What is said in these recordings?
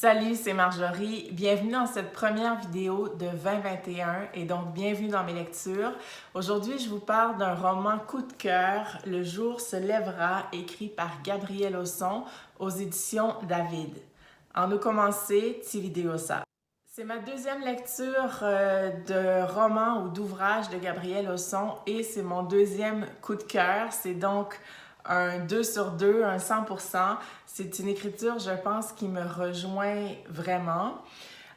Salut, c'est Marjorie. Bienvenue dans cette première vidéo de 2021 et donc bienvenue dans mes lectures. Aujourd'hui, je vous parle d'un roman coup de cœur, Le jour se lèvera, écrit par Gabriel Osson aux éditions David. En nous commencer, ti vidéo ça. C'est ma deuxième lecture de roman ou d'ouvrage de Gabriel Osson et c'est mon deuxième coup de cœur. C'est donc un 2 sur 2, un 100%. C'est une écriture, je pense, qui me rejoint vraiment.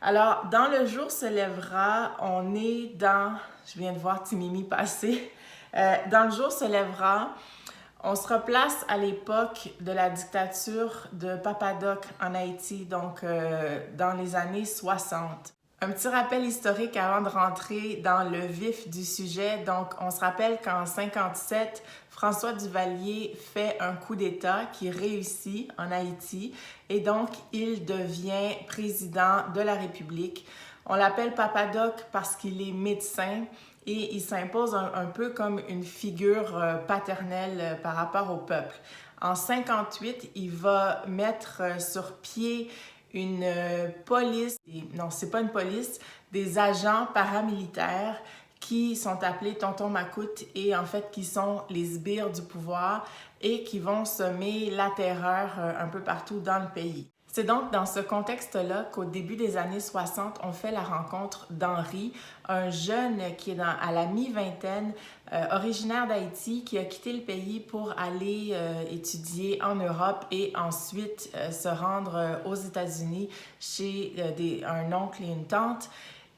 Alors, dans Le jour se lèvera, on est dans... Je viens de voir Timimi passer. Dans Le jour se lèvera, on se replace à l'époque de la dictature de Papa Doc en Haïti, donc dans les années 60. Un petit rappel historique avant de rentrer dans le vif du sujet. Donc, on se rappelle qu'en 57, François Duvalier fait un coup d'État qui réussit en Haïti et donc il devient président de la République. On l'appelle Papa Doc parce qu'il est médecin et il s'impose un peu comme une figure paternelle par rapport au peuple. En 58, il va mettre sur pied une police, non, c'est pas une police, des agents paramilitaires qui sont appelés Tonton Macoute et en fait qui sont les sbires du pouvoir et qui vont semer la terreur un peu partout dans le pays. C'est donc dans ce contexte-là qu'au début des années 60, on fait la rencontre d'Henri, un jeune qui est à la mi-vingtaine, originaire d'Haïti, qui a quitté le pays pour aller étudier en Europe et ensuite se rendre aux États-Unis chez un oncle et une tante.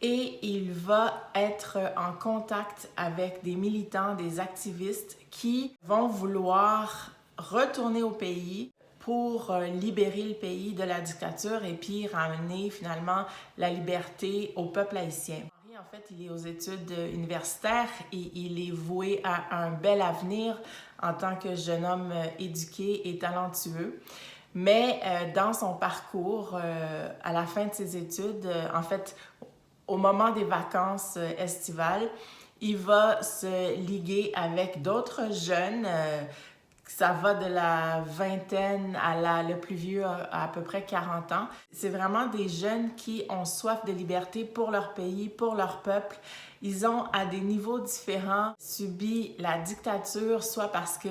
Et il va être en contact avec des militants, des activistes qui vont vouloir retourner au pays pour libérer le pays de la dictature et puis ramener finalement la liberté au peuple haïtien. Henri, en fait, il est aux études universitaires et il est voué à un bel avenir en tant que jeune homme éduqué et talentueux. Mais dans son parcours, à la fin de ses études, en fait, au moment des vacances estivales, il va se liguer avec d'autres jeunes. Ça va de la vingtaine à le plus vieux à peu près 40 ans. C'est vraiment des jeunes qui ont soif de liberté pour leur pays, pour leur peuple. Ils ont, à des niveaux différents, subi la dictature, soit parce que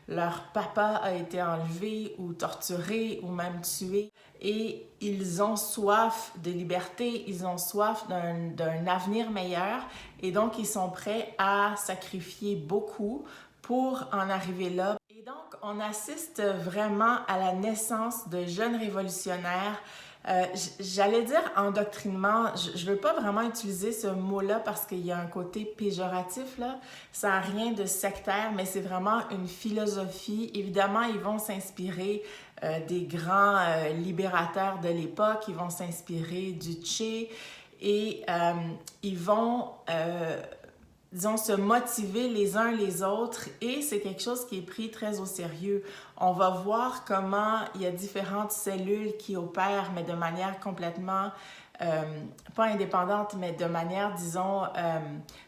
leur papa a été enlevé ou torturé ou même tué. Et ils ont soif de liberté, ils ont soif d'un avenir meilleur. Et donc, ils sont prêts à sacrifier beaucoup pour en arriver là. Et donc, on assiste vraiment à la naissance de jeunes révolutionnaires. J'allais dire endoctrinement, je ne veux pas vraiment utiliser ce mot-là parce qu'il y a un côté péjoratif, là. Ça n'a rien de sectaire, mais c'est vraiment une philosophie. Évidemment, ils vont s'inspirer des grands libérateurs de l'époque, ils vont s'inspirer du Che et ils vont... disons, se motiver les uns les autres et c'est quelque chose qui est pris très au sérieux. On va voir comment il y a différentes cellules qui opèrent, mais de manière complètement, pas indépendante, mais de manière, disons,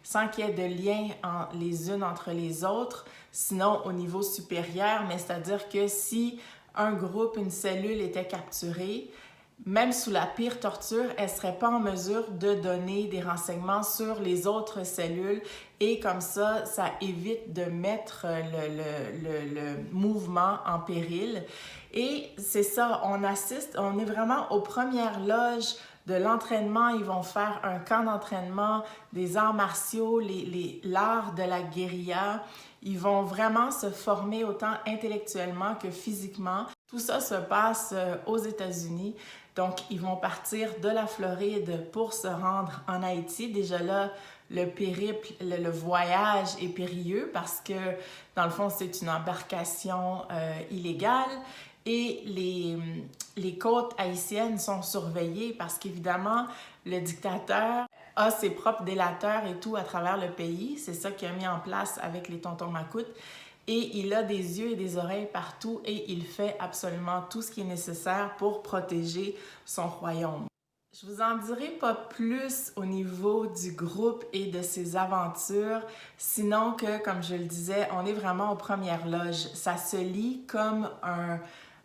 sans qu'il y ait de lien les unes entre les autres, sinon au niveau supérieur, mais c'est-à-dire que si un groupe, une cellule était capturée, même sous la pire torture, elle ne serait pas en mesure de donner des renseignements sur les autres cellules et comme ça évite de mettre le mouvement en péril. Et c'est ça, on est vraiment aux premières loges de l'entraînement. Ils vont faire un camp d'entraînement des arts martiaux, l'art de la guérilla. Ils vont vraiment se former autant intellectuellement que physiquement. Tout ça se passe aux États-Unis. Donc, ils vont partir de la Floride pour se rendre en Haïti. Déjà là, le périple, le voyage est périlleux parce que, dans le fond, c'est une embarcation illégale et les côtes haïtiennes sont surveillées parce qu'évidemment, le dictateur a ses propres délateurs et tout à travers le pays. C'est ça qu'il a mis en place avec les tontons Macoute. Et il a des yeux et des oreilles partout et il fait absolument tout ce qui est nécessaire pour protéger son royaume. Je vous en dirai pas plus au niveau du groupe et de ses aventures, sinon que, comme je le disais, on est vraiment aux premières loges. Ça se lit comme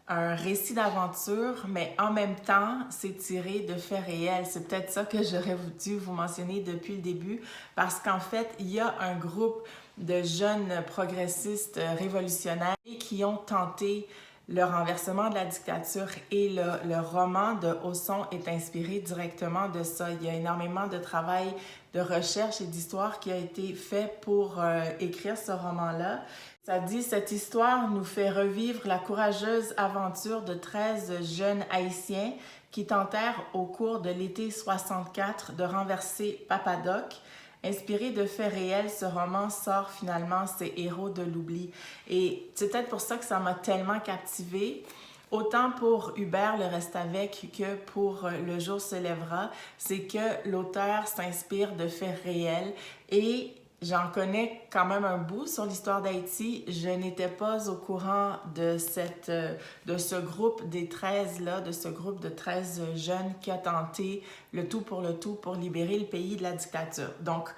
un récit d'aventure, mais en même temps, c'est tiré de faits réels. C'est peut-être ça que j'aurais dû vous mentionner depuis le début, parce qu'en fait, il y a un groupe de jeunes progressistes révolutionnaires qui ont tenté le renversement de la dictature et le roman de Ausson est inspiré directement de ça. Il y a énormément de travail de recherche et d'histoire qui a été fait pour écrire ce roman-là. Ça dit, cette histoire nous fait revivre la courageuse aventure de 13 jeunes Haïtiens qui tentèrent au cours de l'été 64 de renverser Papa Doc. Inspiré de faits réels, ce roman sort finalement ses héros de l'oubli. Et c'est peut-être pour ça que ça m'a tellement captivée. Autant pour Hubert le reste avec que pour Le jour se lèvera, c'est que l'auteur s'inspire de faits réels et j'en connais quand même un bout sur l'histoire d'Haïti. Je n'étais pas au courant de ce groupe des 13 là, de ce groupe de 13 jeunes qui a tenté le tout pour libérer le pays de la dictature. Donc,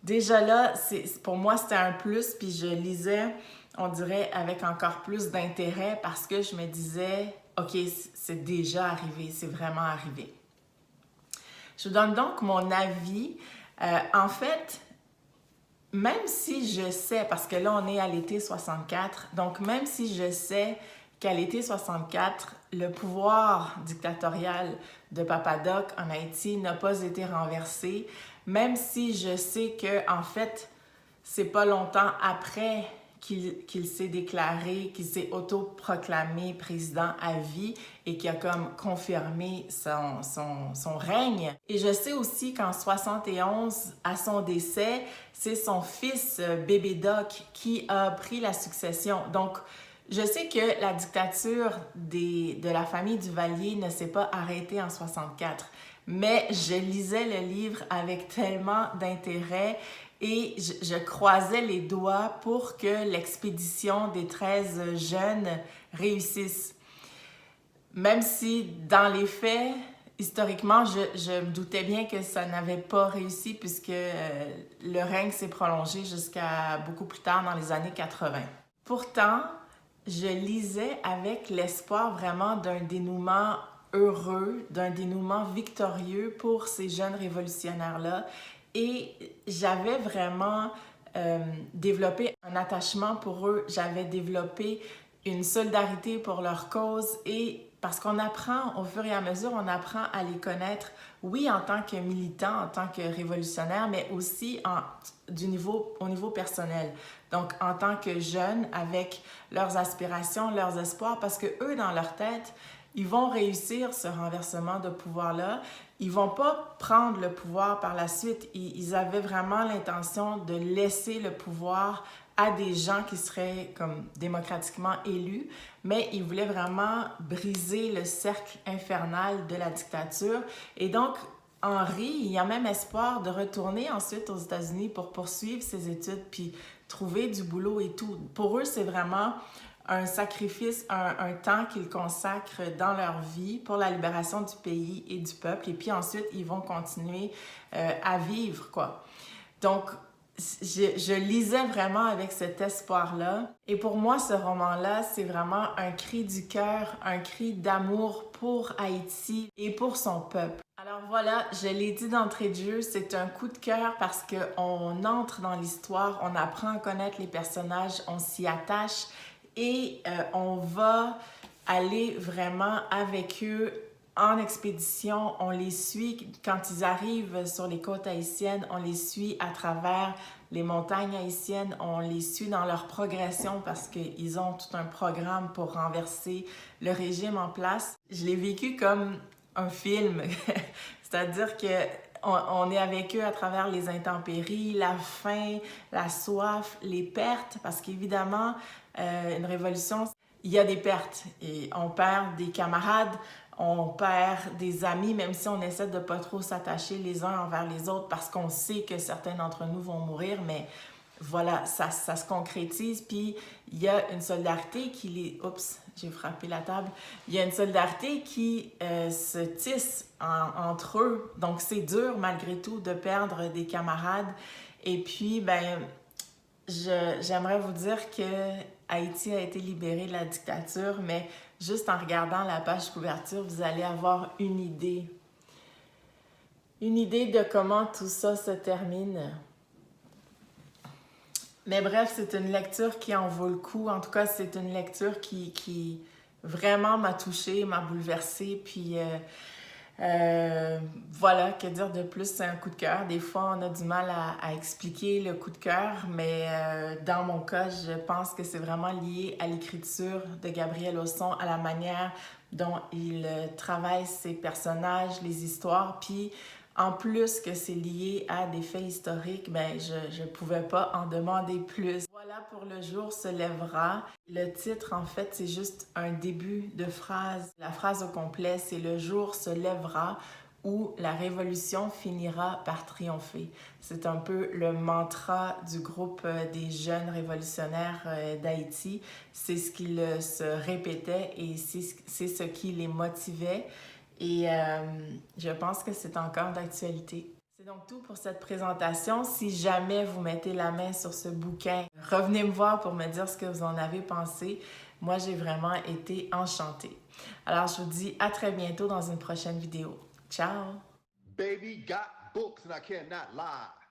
déjà là, pour moi, c'était un plus, puis je lisais, on dirait, avec encore plus d'intérêt parce que je me disais, OK, c'est déjà arrivé, c'est vraiment arrivé. Je vous donne donc mon avis. En fait, même si je sais, parce que là, on est à l'été 64, donc même si je sais qu'à l'été 64, le pouvoir dictatorial de Papa Doc en Haïti n'a pas été renversé, même si je sais que, en fait, c'est pas longtemps après qu'il s'est déclaré, qu'il s'est autoproclamé président à vie et qui a comme confirmé son règne. Et je sais aussi qu'en 71, à son décès, c'est son fils Bébé Doc qui a pris la succession. Donc, je sais que la dictature de la famille Duvalier ne s'est pas arrêtée en 64, mais je lisais le livre avec tellement d'intérêt et je croisais les doigts pour que l'expédition des 13 jeunes réussisse. Même si, dans les faits, historiquement, je me doutais bien que ça n'avait pas réussi puisque le règne s'est prolongé jusqu'à beaucoup plus tard dans les années 80. Pourtant, je lisais avec l'espoir vraiment d'un dénouement heureux, d'un dénouement victorieux pour ces jeunes révolutionnaires-là. Et j'avais vraiment développé un attachement pour eux, j'avais développé une solidarité pour leur cause et parce qu'on apprend, au fur et à mesure, on apprend à les connaître, oui, en tant que militants, en tant que révolutionnaires, mais aussi au niveau personnel. Donc, en tant que jeunes, avec leurs aspirations, leurs espoirs, parce que eux, dans leur tête, ils vont réussir ce renversement de pouvoir-là. Ils vont pas prendre le pouvoir par la suite. Ils avaient vraiment l'intention de laisser le pouvoir à des gens qui seraient comme démocratiquement élus, mais ils voulaient vraiment briser le cercle infernal de la dictature. Et donc, Henri, il a même espoir de retourner ensuite aux États-Unis pour poursuivre ses études puis trouver du boulot et tout. Pour eux, c'est vraiment un sacrifice, un temps qu'ils consacrent dans leur vie pour la libération du pays et du peuple. Et puis ensuite, ils vont continuer à vivre, quoi. Donc, je lisais vraiment avec cet espoir-là. Et pour moi, ce roman-là, c'est vraiment un cri du cœur, un cri d'amour pour Haïti et pour son peuple. Alors voilà, je l'ai dit d'entrée de jeu, c'est un coup de cœur parce qu'on entre dans l'histoire, on apprend à connaître les personnages, on s'y attache et on va aller vraiment avec eux en expédition. On les suit quand ils arrivent sur les côtes haïtiennes, on les suit à travers les montagnes haïtiennes, on les suit dans leur progression parce qu'ils ont tout un programme pour renverser le régime en place. Je l'ai vécu comme un film, c'est-à-dire que on est avec eux à travers les intempéries, la faim, la soif, les pertes, parce qu'évidemment, une révolution, il y a des pertes. Et on perd des camarades, on perd des amis, même si on essaie de ne pas trop s'attacher les uns envers les autres parce qu'on sait que certains d'entre nous vont mourir, mais voilà, ça se concrétise. Puis il y a une solidarité qui les... Oups, j'ai frappé la table. Il y a une solidarité qui se tisse entre eux. Donc c'est dur malgré tout de perdre des camarades. Et puis, ben, j'aimerais vous dire que Haïti a été libéré de la dictature, mais juste en regardant la page couverture, vous allez avoir une idée de comment tout ça se termine. Mais bref, c'est une lecture qui en vaut le coup. En tout cas, c'est une lecture qui vraiment m'a touchée, m'a bouleversée. Puis voilà, que dire de plus, c'est un coup de cœur. Des fois, on a du mal à expliquer le coup de cœur, mais dans mon cas, je pense que c'est vraiment lié à l'écriture de Gabriel Hausson, à la manière dont il travaille ses personnages, les histoires, puis en plus que c'est lié à des faits historiques, ben je pouvais pas en demander plus. Voilà pour le jour se lèvera. Le titre, en fait, c'est juste un début de phrase. La phrase au complet, c'est le jour se lèvera où la révolution finira par triompher. C'est un peu le mantra du groupe des jeunes révolutionnaires d'Haïti. C'est ce qu'ils se répétaient et c'est ce qui les motivait. Et je pense que c'est encore d'actualité. C'est donc tout pour cette présentation. Si jamais vous mettez la main sur ce bouquin, revenez me voir pour me dire ce que vous en avez pensé. Moi, j'ai vraiment été enchantée. Alors, je vous dis à très bientôt dans une prochaine vidéo. Ciao! Baby got books and I cannot lie.